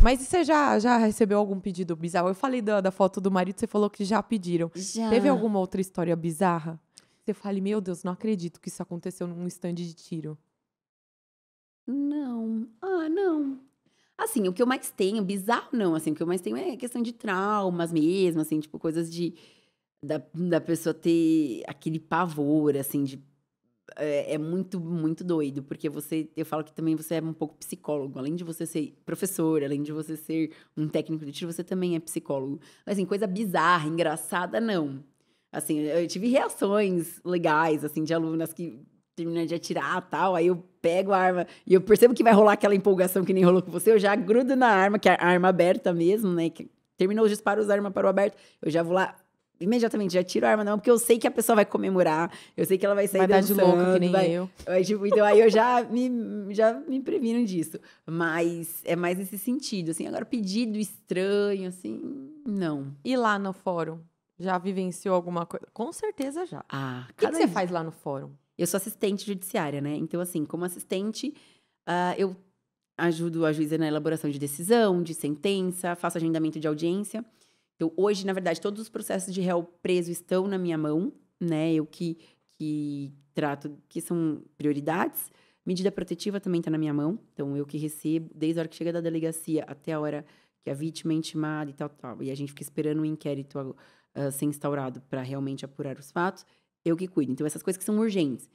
Mas você já recebeu algum pedido bizarro? Eu falei da foto do marido, você falou que já pediram. Já. Teve alguma outra história bizarra? Você fala, meu Deus, não acredito que isso aconteceu num stand de tiro. Não. Não. Assim, o que eu mais tenho, bizarro não, assim, o que eu mais tenho é questão de traumas mesmo, assim, tipo, coisas da pessoa ter aquele pavor, assim, é muito, muito doido, porque eu falo que também você é um pouco psicólogo, além de você ser professor, além de você ser um técnico de tiro, você também é psicólogo. Assim, coisa bizarra, engraçada, não. Assim, eu tive reações legais, assim, de alunas que terminam de atirar e tal, aí eu pego a arma e eu percebo que vai rolar aquela empolgação que nem rolou com você, eu já grudo na arma, que é a arma aberta mesmo, né, que terminou os disparos, a arma parou aberta, eu já vou lá, imediatamente, já tiro a arma não, porque eu sei que a pessoa vai comemorar, eu sei que ela vai sair Vai dar de dançando, louca que nem eu. tipo, então aí eu já me previno disso. Mas é mais nesse sentido, assim. Agora, pedido estranho, assim, não. E lá no fórum? Já vivenciou alguma coisa? Com certeza já. Ah, O que cada você dia. faz lá no fórum? Eu sou assistente judiciária, né? Então, assim, como assistente, eu ajudo a juíza na elaboração de decisão, de sentença, faço agendamento de audiência. Então, hoje, na verdade, todos os processos de réu preso estão na minha mão, né? Eu que trato, que são prioridades. Medida protetiva também está na minha mão. Então, eu que recebo, desde a hora que chega da delegacia até a hora que a vítima é intimada e tal, tal. E a gente fica esperando o inquérito ser instaurado para realmente apurar os fatos. Eu que cuido. Então, essas coisas que são urgentes.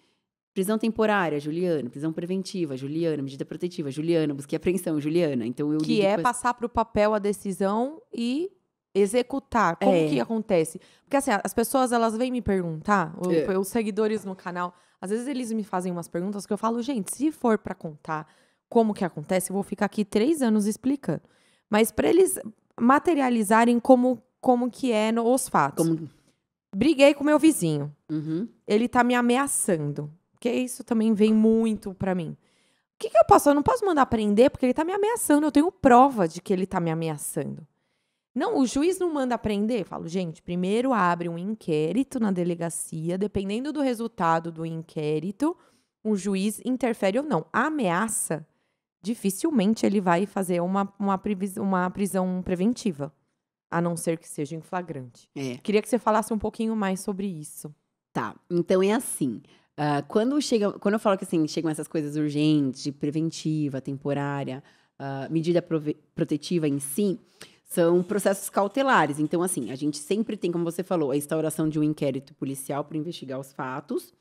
Prisão temporária, Juliana. Prisão preventiva, Juliana. Medida protetiva, Juliana. Busca e apreensão, Juliana. Então, eu Que lido é com passar para o papel a decisão e executar. Como que acontece? Porque assim, as pessoas elas vêm me perguntar, os seguidores no canal, às vezes eles me fazem umas perguntas que eu falo, gente, se for para contar como que acontece, eu vou ficar aqui 3 anos explicando. Mas para eles materializarem como que é os fatos. Briguei com meu vizinho. Uhum. Ele tá me ameaçando. Porque isso também vem muito pra mim. O que eu posso? Eu não posso mandar prender porque ele tá me ameaçando. Eu tenho prova de que ele tá me ameaçando. Não, o juiz não manda prender. Eu falo, gente, primeiro abre um inquérito na delegacia. Dependendo do resultado do inquérito, o juiz interfere ou não. A ameaça, dificilmente ele vai fazer uma prisão preventiva. A não ser que seja em flagrante. Queria que você falasse um pouquinho mais sobre isso. Tá, então é assim. Quando eu falo que assim, chegam essas coisas urgentes, de preventiva, temporária, medida protetiva em si, são processos cautelares. Então, assim, a gente sempre tem, como você falou, a instauração de um inquérito policial para investigar os fatos.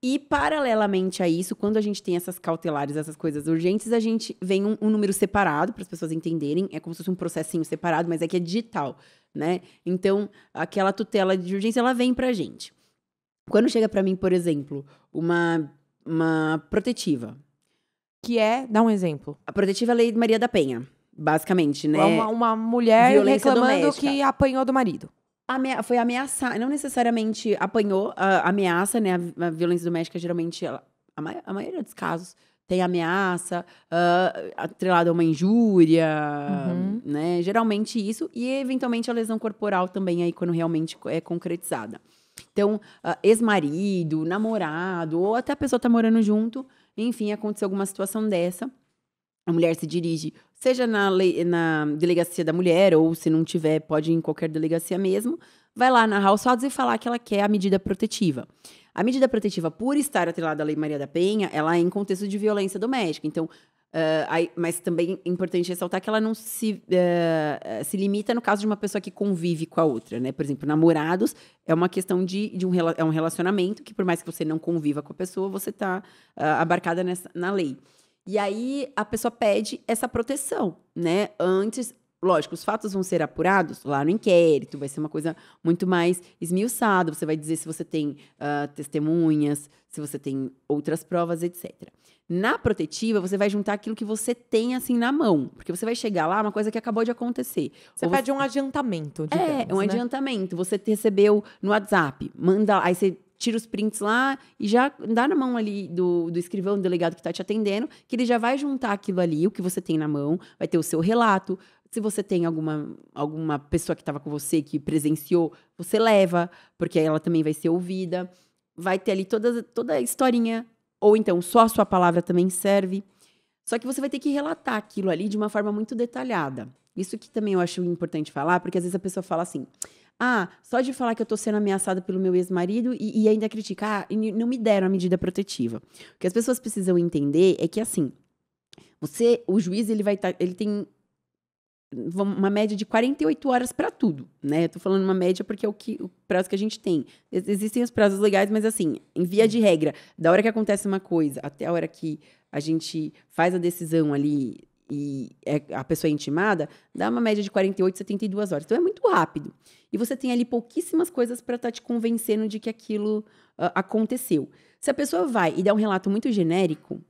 E, paralelamente a isso, quando a gente tem essas cautelares, essas coisas urgentes, a gente vem um número separado, para as pessoas entenderem. É como se fosse um processinho separado, mas é que é digital, né? Então, aquela tutela de urgência, ela vem pra gente. Quando chega pra mim, por exemplo, uma protetiva. Que é, dá um exemplo. A protetiva é a Lei de Maria da Penha, basicamente, né? Uma mulher Violência reclamando doméstica. que apanhou do marido. Foi ameaçar, não necessariamente apanhou, ameaça, né? A violência doméstica, geralmente, a maioria dos casos tem ameaça, atrelada a uma injúria, né? Geralmente isso, e eventualmente a lesão corporal também, aí quando realmente é concretizada. Então, ex-marido, namorado, ou até a pessoa tá morando junto, enfim, aconteceu alguma situação dessa, a mulher se dirige, seja na delegacia da mulher, ou se não tiver, pode ir em qualquer delegacia mesmo, vai lá narrar os fatos e falar que ela quer a medida protetiva. A medida protetiva, por estar atrelada à Lei Maria da Penha, ela é em contexto de violência doméstica. Então, mas também é importante ressaltar que ela não se limita no caso de uma pessoa que convive com a outra, né? Por exemplo, namorados é uma questão de um relacionamento que, por mais que você não conviva com a pessoa, você está abarcada na lei. E aí, a pessoa pede essa proteção, né? Antes, lógico, os fatos vão ser apurados lá no inquérito, vai ser uma coisa muito mais esmiuçada. Você vai dizer se você tem testemunhas, se você tem outras provas, etc. Na protetiva, você vai juntar aquilo que você tem, assim, na mão. Porque você vai chegar lá, uma coisa que acabou de acontecer. Você pede um adiantamento, digamos, um adiantamento. Você recebeu no WhatsApp, manda, aí você tira os prints lá e já dá na mão ali do escrivão, do delegado que está te atendendo, que ele já vai juntar aquilo ali, o que você tem na mão, vai ter o seu relato. Se você tem alguma pessoa que estava com você, que presenciou, você leva, porque ela também vai ser ouvida. Vai ter ali toda a historinha, ou então só a sua palavra também serve. Só que você vai ter que relatar aquilo ali de uma forma muito detalhada. Isso que também eu acho importante falar, porque às vezes a pessoa fala assim: ah, só de falar que eu tô sendo ameaçada pelo meu ex-marido e ainda critica, e não me deram a medida protetiva. O que as pessoas precisam entender é que, assim, o juiz, ele tem uma média de 48 horas para tudo, né? Eu tô falando uma média porque é o prazo que a gente tem. Existem os prazos legais, mas assim, em via de regra, da hora que acontece uma coisa até a hora que a gente faz a decisão ali e a pessoa é intimada, dá uma média de 48, 72 horas. Então é muito rápido. E você tem ali pouquíssimas coisas para estar te convencendo de que aquilo aconteceu. Se a pessoa vai e dá um relato muito genérico,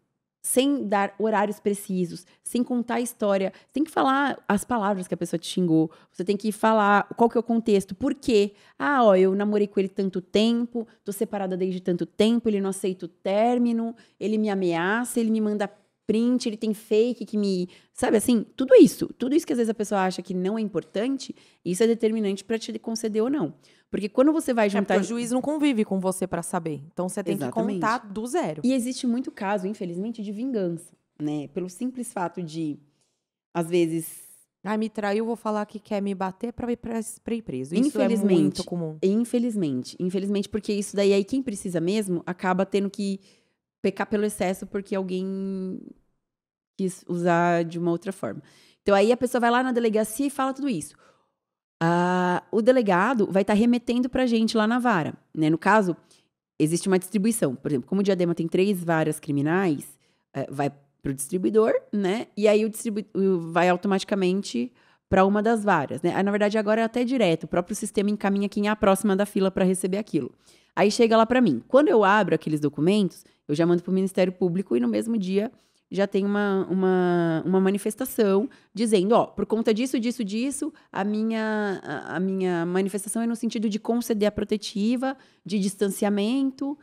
sem dar horários precisos, sem contar a história. Você tem que falar as palavras que a pessoa te xingou. Você tem que falar qual que é o contexto. Por quê? Ah, ó, eu namorei com ele tanto tempo, tô separada desde tanto tempo, ele não aceita o término, ele me ameaça, ele me manda print, ele tem fake que me... Sabe assim? Tudo isso que às vezes a pessoa acha que não é importante, isso é determinante para te conceder ou não. Porque quando você vai juntar... Porque o juiz não convive com você para saber. Então, você tem Exatamente. que contar do zero. E existe muito caso, infelizmente, de vingança, né? Pelo simples fato de, às vezes... Ah, me traiu, vou falar que quer me bater para ir preso. Isso é muito comum. Infelizmente, porque isso daí aí quem precisa mesmo acaba tendo que pecar pelo excesso porque alguém quis usar de uma outra forma. Então aí a pessoa vai lá na delegacia e fala tudo isso. O delegado vai estar remetendo pra gente lá na vara, né? No caso, existe uma distribuição. Por exemplo, como o Diadema tem 3 varas criminais, vai pro distribuidor, né? E aí o distribuidor vai automaticamente para uma das varas, né? Aí, na verdade, agora é até direto. O próprio sistema encaminha quem é a próxima da fila para receber aquilo. Aí chega lá para mim. Quando eu abro aqueles documentos, eu já mando pro Ministério Público e no mesmo dia já tem uma manifestação dizendo, ó, por conta disso, a minha manifestação é no sentido de conceder a protetiva, de distanciamento,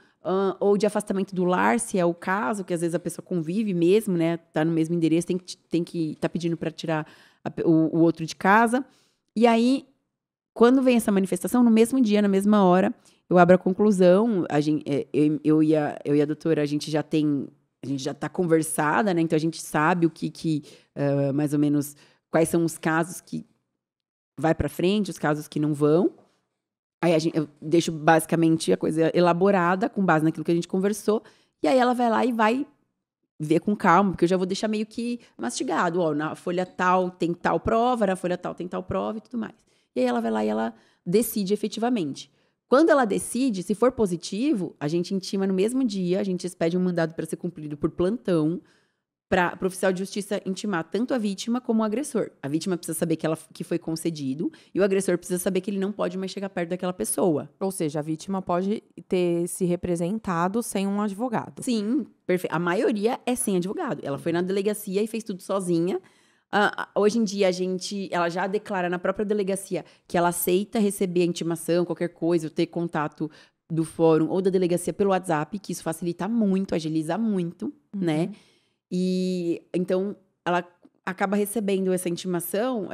ou de afastamento do lar, se é o caso, que às vezes a pessoa convive mesmo, né, tá no mesmo endereço, tem que tá pedindo para tirar o outro de casa. E aí, quando vem essa manifestação, no mesmo dia, na mesma hora, eu abro a conclusão, eu e a doutora, a gente já está conversada, né? Então a gente sabe o que mais ou menos, quais são os casos que vai para frente, os casos que não vão. Aí eu deixo basicamente a coisa elaborada, com base naquilo que a gente conversou, e aí ela vai lá e vai ver com calma, porque eu já vou deixar meio que mastigado. Ó, na folha tal tem tal prova, na folha tal tem tal prova e tudo mais. E aí ela vai lá e ela decide efetivamente. Quando ela decide, se for positivo, a gente intima no mesmo dia, a gente expede um mandado para ser cumprido por plantão, para o oficial de justiça intimar tanto a vítima como o agressor. A vítima precisa saber que foi concedido e o agressor precisa saber que ele não pode mais chegar perto daquela pessoa. Ou seja, a vítima pode ter se representado sem um advogado. Sim, perfeito. A maioria é sem advogado. Ela foi na delegacia e fez tudo sozinha. Hoje em dia, ela já declara na própria delegacia que ela aceita receber a intimação, qualquer coisa, ou ter contato do fórum ou da delegacia pelo WhatsApp, que isso facilita muito, agiliza muito, né? E então ela acaba recebendo essa intimação,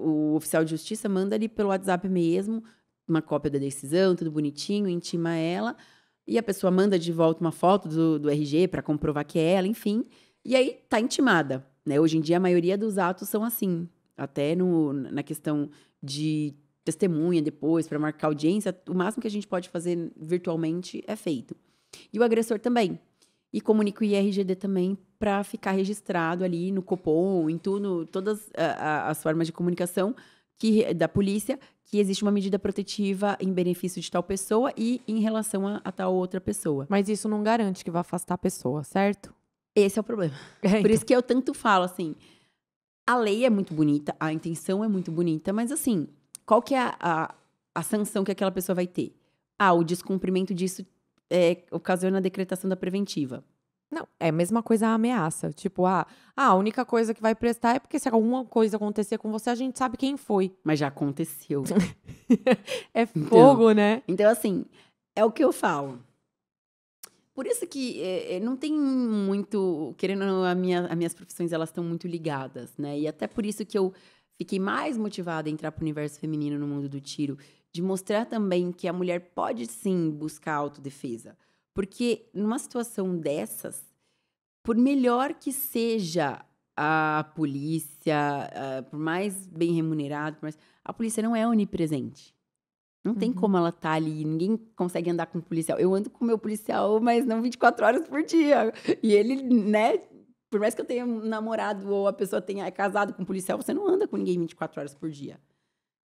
o oficial de justiça manda ali pelo WhatsApp mesmo, uma cópia da decisão, tudo bonitinho, intima ela, e a pessoa manda de volta uma foto do RG para comprovar que é ela, enfim, e aí tá intimada, né? Hoje em dia a maioria dos atos são assim, até na questão de testemunha depois, para marcar audiência, o máximo que a gente pode fazer virtualmente é feito. E o agressor também. E comunica o IRGD também para ficar registrado ali no Copom, em tudo, todas as formas de comunicação da polícia, que existe uma medida protetiva em benefício de tal pessoa e em relação a tal outra pessoa. Mas isso não garante que vai afastar a pessoa, certo? Esse é o problema. Por isso que eu tanto falo, assim, a lei é muito bonita, a intenção é muito bonita, mas assim, qual que é a sanção que aquela pessoa vai ter? O descumprimento disso ocasiona a decretação da preventiva. Não, é a mesma coisa a ameaça. Tipo, a única coisa que vai prestar é porque se alguma coisa acontecer com você, a gente sabe quem foi. Mas já aconteceu. É fogo, né? Então, assim, é o que eu falo. Por isso que não tem muito... Querendo ou não, as minhas profissões, elas estão muito ligadas, né? E até por isso que eu fiquei mais motivada a entrar pro universo feminino no mundo do tiro, de mostrar também que a mulher pode, sim, buscar autodefesa. Porque numa situação dessas, por melhor que seja a polícia, por mais bem remunerado, a polícia não é onipresente. Não tem como ela estar ali, ninguém consegue andar com um policial. Eu ando com o meu policial, mas não 24 horas por dia. E ele, né, por mais que eu tenha um namorado ou a pessoa é casado com um policial, você não anda com ninguém 24 horas por dia.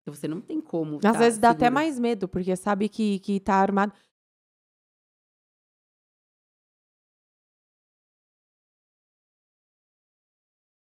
Então você não tem como. Às vezes dá até mais medo, porque sabe que tá armado.